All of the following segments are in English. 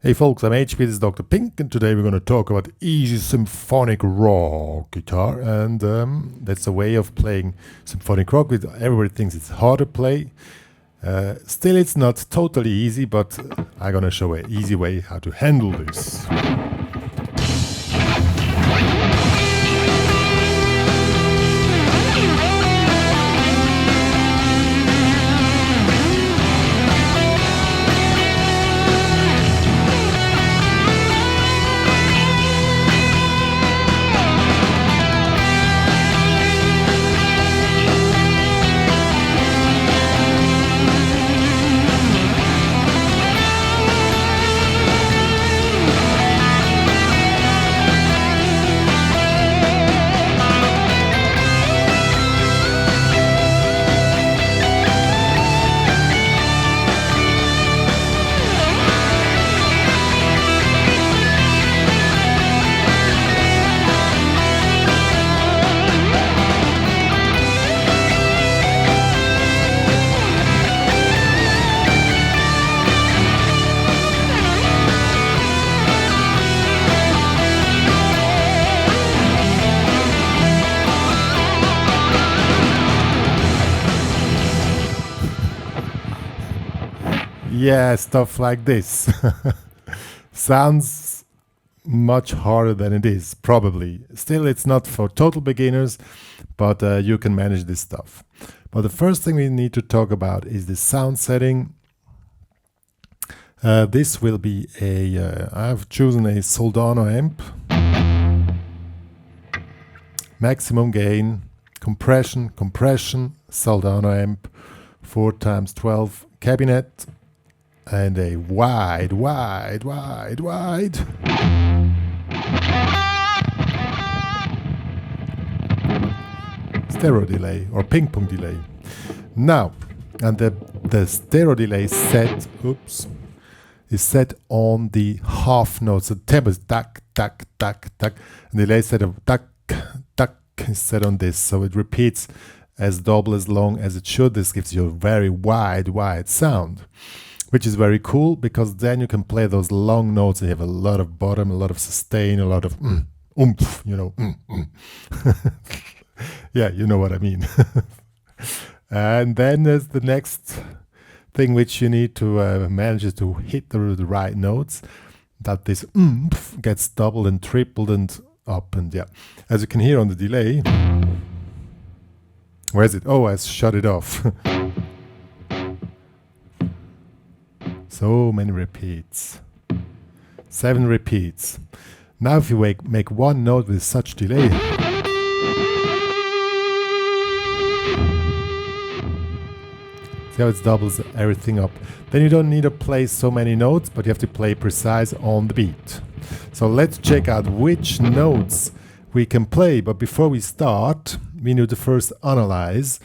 Hey folks, I'm HP, this is Dr. Pink, and today we're going to talk about easy symphonic rock guitar, and that's a way of playing symphonic rock. Everybody thinks it's hard to play. Still, it's not totally easy, but I'm going to show an easy way how to handle this. Yeah, stuff like this. Sounds much harder than it is, probably. Still, it's not for total beginners, but you can manage this stuff. But the first thing we need to talk about is the sound setting. This will be I've chosen a Soldano amp. Maximum gain, compression, Soldano amp, 4x12 cabinet, and a wide stereo delay or ping pong delay. Now, and the stereo delay is set on the half notes. So the tempo is tak tak tak tak, and the delay set of tak tak is set on this, so it repeats as double as long as it should. This gives you a very wide sound, which is very cool, because then you can play those long notes and you have a lot of bottom, a lot of sustain, a lot of oomph, you know. Yeah, you know what I mean. And then there's the next thing which you need to manage is to hit the right notes, that this oomph gets doubled and tripled and up, and yeah. As you can hear on the delay, where is it? Oh, I shut it off. So many repeats. 7 repeats. Now if you make one note with such delay, see how it doubles everything up. Then you don't need to play so many notes, but you have to play precise on the beat. So let's check out which notes we can play. But before we start, we need to first analyze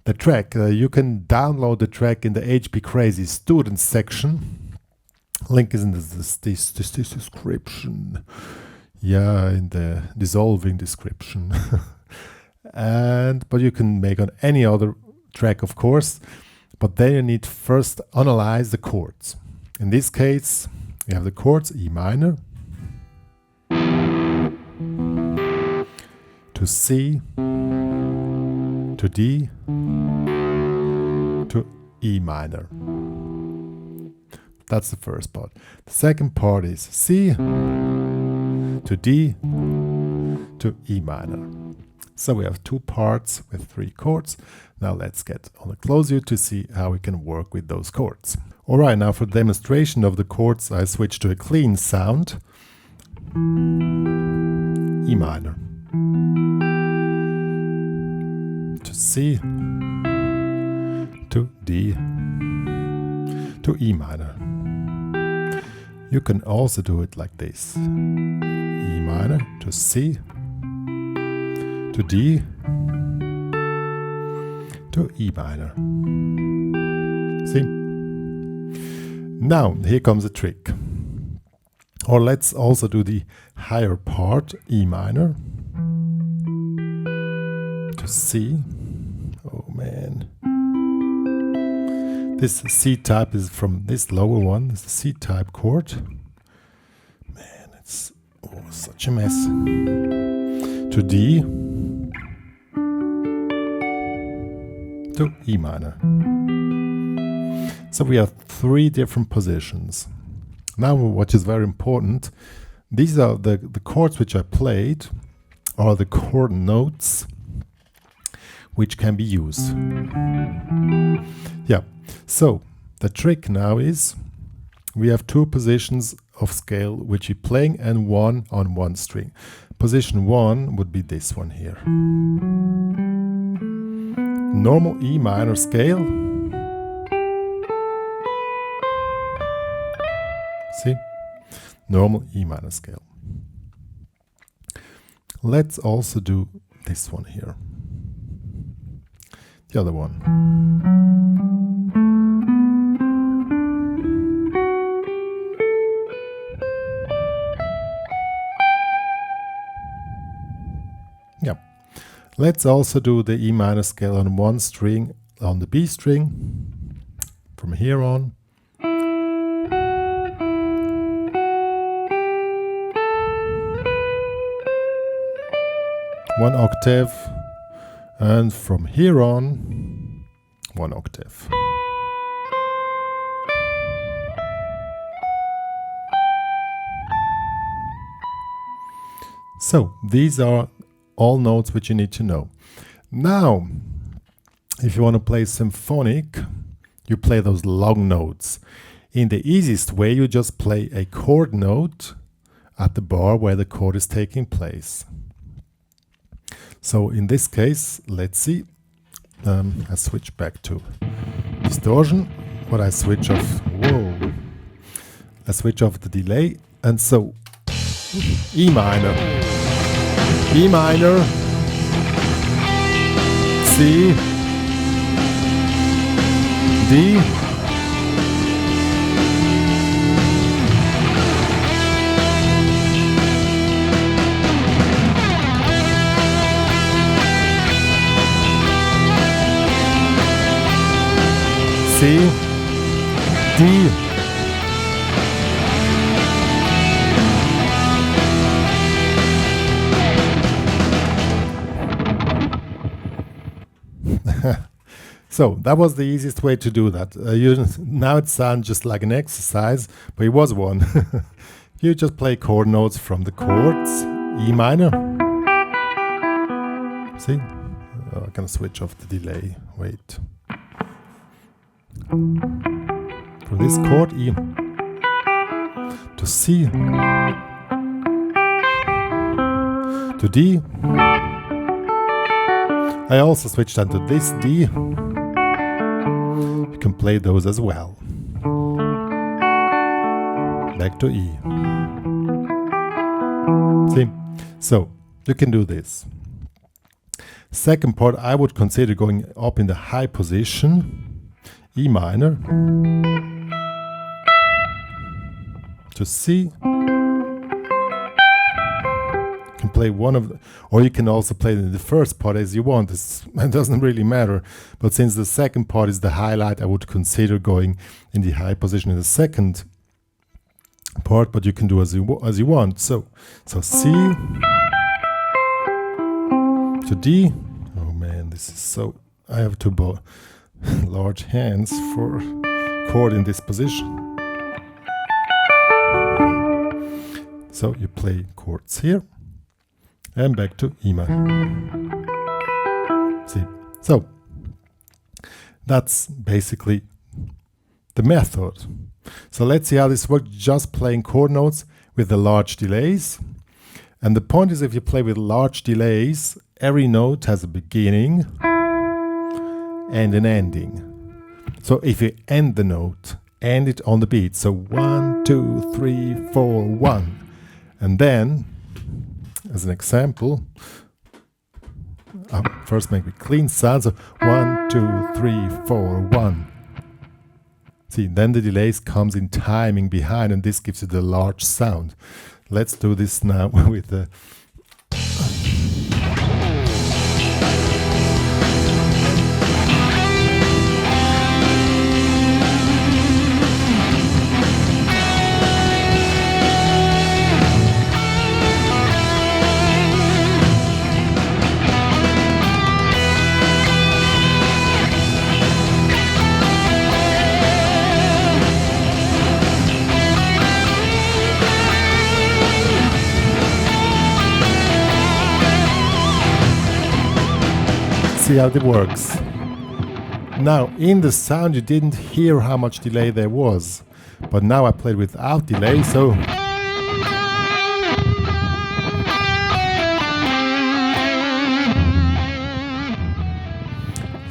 the track. You can download the track in the HPCrazy student section. Link is in this description. Yeah, in the dissolving description. But you can make on any other track, of course. But then you need first analyze the chords. In this case, we have the chords E minor to C to D to E minor. That's the first part. The second part is C to D to E minor. So we have 2 parts with 3 chords. Now let's get on a close view to see how we can work with those chords. Alright, now for demonstration of the chords, I switch to a clean sound. E minor to C to D to E minor. You can also do it like this. E minor to C to D to E minor. See? Now, here comes a trick. Or let's also do the higher part, E minor to C. Oh man. This C type is from this lower one, this C type chord. Oh, such a mess. To D, to E minor. So we have 3 different positions. Now what is very important, these are the chords which I played, are the chord notes which can be used. Yeah, so the trick now is we have 2 positions of scale which you're playing and 1 on 1 string. Position 1 would be this one here. Normal E minor scale. See? Normal E minor scale. Let's also do this one here. The other one. Yeah. Let's also do the E minor scale on 1 string on the B string from here on. One octave, and from here on 1 octave. So these are all notes which you need to know. Now, if you want to play symphonic, you play those long notes. In the easiest way, you just play a chord note at the bar where the chord is taking place. So in this case, let's see, I switch back to distortion, but I switch off, I switch off the delay, and so E minor, E minor, C, D, C, D, so that was the easiest way to do that. Now it sounds just like an exercise, but it was one. You just play chord notes from the chords, E minor. See? Oh, I can switch off the delay. Wait. From this chord E to C to D. I also switched on to this D. You can play those as well. Back to E. See? So you can do this. Second part, I would consider going up in the high position. E minor to C. You can play one of, or you can also play the first part as you want. It doesn't really matter. But since the second part is the highlight, I would consider going in the high position in the second part. But you can do as you want. So C to D. Oh man, this is so. I have to large hands for chord in this position. So you play chords here and back to E minor. See, so that's basically the method. So let's see how this works, just playing chord notes with the large delays. And the point is, if you play with large delays, every note has a beginning and an ending. So if you end the note, end it on the beat. So 1, 2, 3, 4, 1. And then, as an example, first make a clean sound. So 1, 2, 3, 4, 1. See, then the delays comes in timing behind, and this gives you the large sound. Let's do this now with the see how it works. Now, in the sound you didn't hear how much delay there was, but now I played without delay, so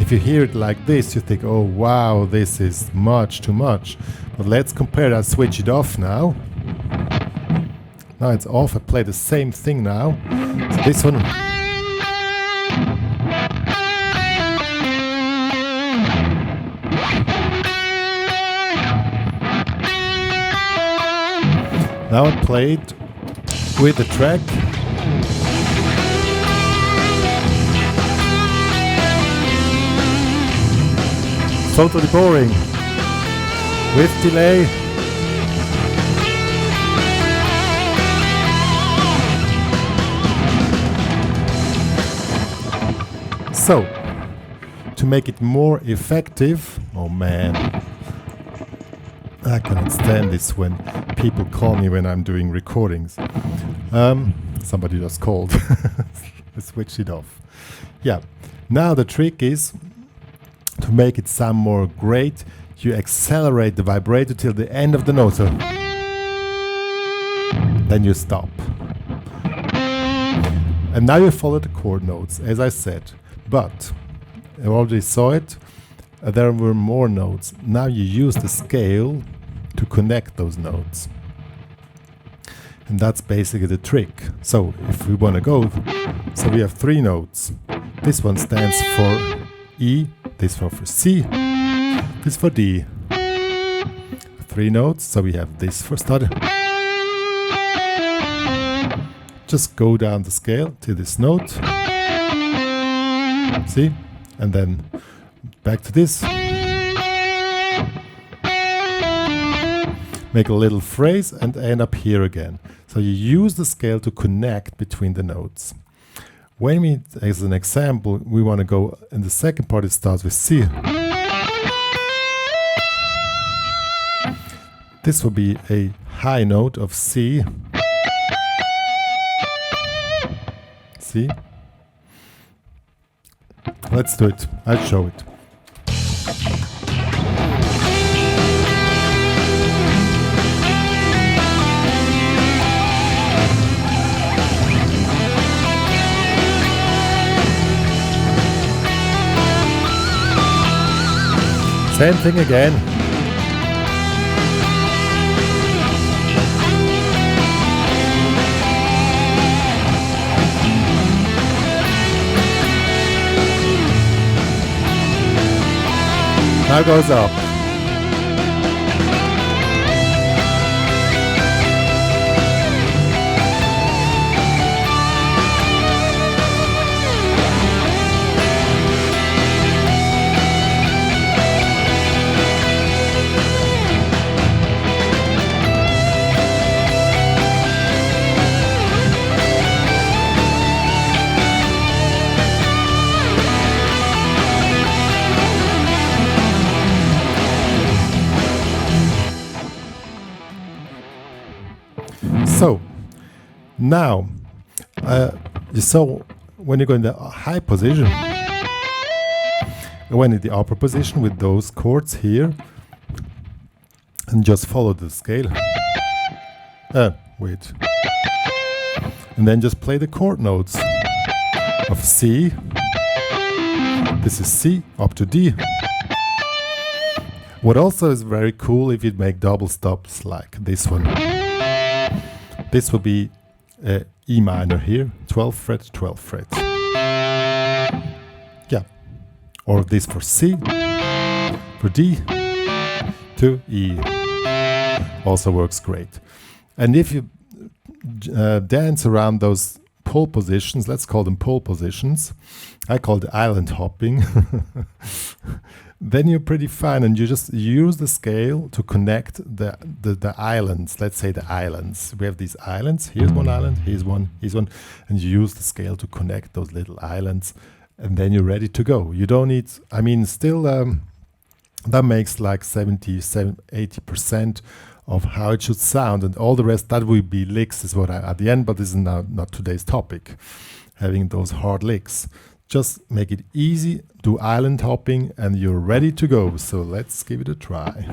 if you hear it like this, you think, oh wow, this is much too much. But let's compare. I'll switch it off now. Now it's off. I play the same thing now. So this one. Now I played with the track. Totally boring. With delay. So, to make it more effective, oh man, I cannot stand this when people call me when I'm doing recordings. Somebody just called. I switched it off. Yeah, now the trick is to make it sound more great, you accelerate the vibrato till the end of the note. So then you stop. And now you follow the chord notes, as I said. But I already saw it. There were more notes. Now you use the scale to connect those notes. And that's basically the trick. So if we want to go, so we have 3 notes. This one stands for E, this one for C, this for D. 3 notes, so we have this for start. Just go down the scale to this note. See? And then back to this. Make a little phrase and end up here again. So you use the scale to connect between the notes. When we, as an example, we want to go in the second part, it starts with C. This will be a high note of C. See? Let's do it. I'll show it. Same thing again. Now goes up. So, now, you saw when you go in the high position, when in the upper position with those chords here, and just follow the scale. Wait. And then just play the chord notes of C. This is C up to D. What also is very cool if you make double stops like this one. This will be E minor here, 12th fret, 12th fret. Yeah. Or this for C, for D, to E. Also works great. And if you dance around those pole positions, let's call them pole positions, I call it island hopping, then you're pretty fine, and you just use the scale to connect the islands. Let's say the islands. We have these islands. Here's one island, here's one, and you use the scale to connect those little islands, and then you're ready to go. You don't need, I mean, still that makes like 80% of how it should sound, and all the rest, that will be licks is what at the end, but this is not today's topic, having those hard licks. Just make it easy, do island hopping, and you're ready to go. So let's give it a try.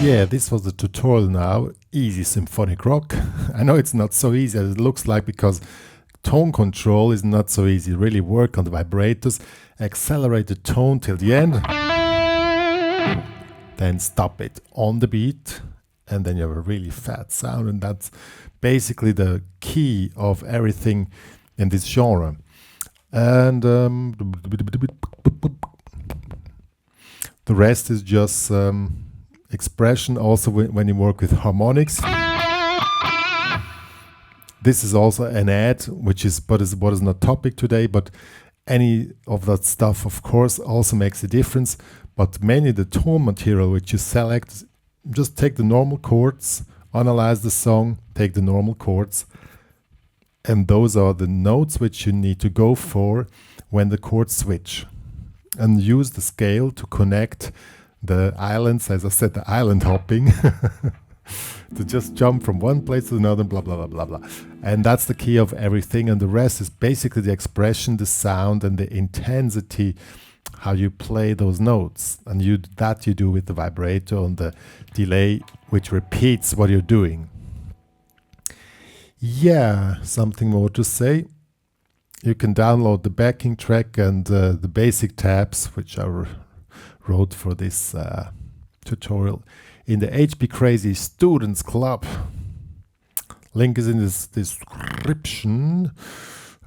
Yeah, this was the tutorial now. Easy symphonic rock. I know it's not so easy as it looks like, because tone control is not so easy. Really work on the vibrators, accelerate the tone till the end, then stop it on the beat, and then you have a really fat sound, and that's basically the key of everything in this genre. And the rest is just expression. Also when you work with harmonics, this is also an ad, which is what is not topic today, but any of that stuff of course also makes a difference. But mainly the tone material which you select, just take the normal chords, analyze the song, take the normal chords, and those are the notes which you need to go for when the chords switch, and use the scale to connect the islands, as I said, the island hopping, to just jump from one place to another, blah, blah, blah, blah, blah. And that's the key of everything. And the rest is basically the expression, the sound, and the intensity, how you play those notes. And you do with the vibrato and the delay, which repeats what you're doing. Yeah, something more to say. You can download the backing track and the basic tabs, which I wrote for this tutorial, in the HPCrazy Students Club. Link is in this description.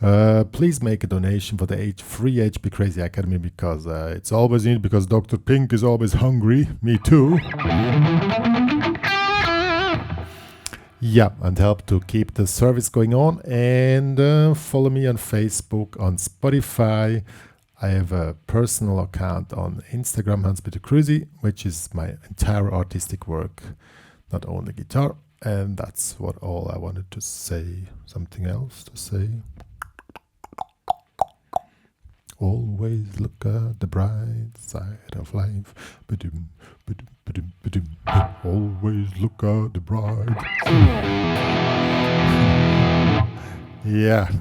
Please make a donation for the free HPCrazy Academy, because it's always needed, because Dr. Pink is always hungry. Me too. Yeah, and help to keep the service going on. And follow me on Facebook, on Spotify. I have a personal account on Instagram, HPCrazy, which is my entire artistic work, not only guitar. And that's all I wanted to say. Something else to say? Always look at the bright side of life. Ba-doom, ba-doom, ba-doom, ba-doom. Always look at the bright. Yeah.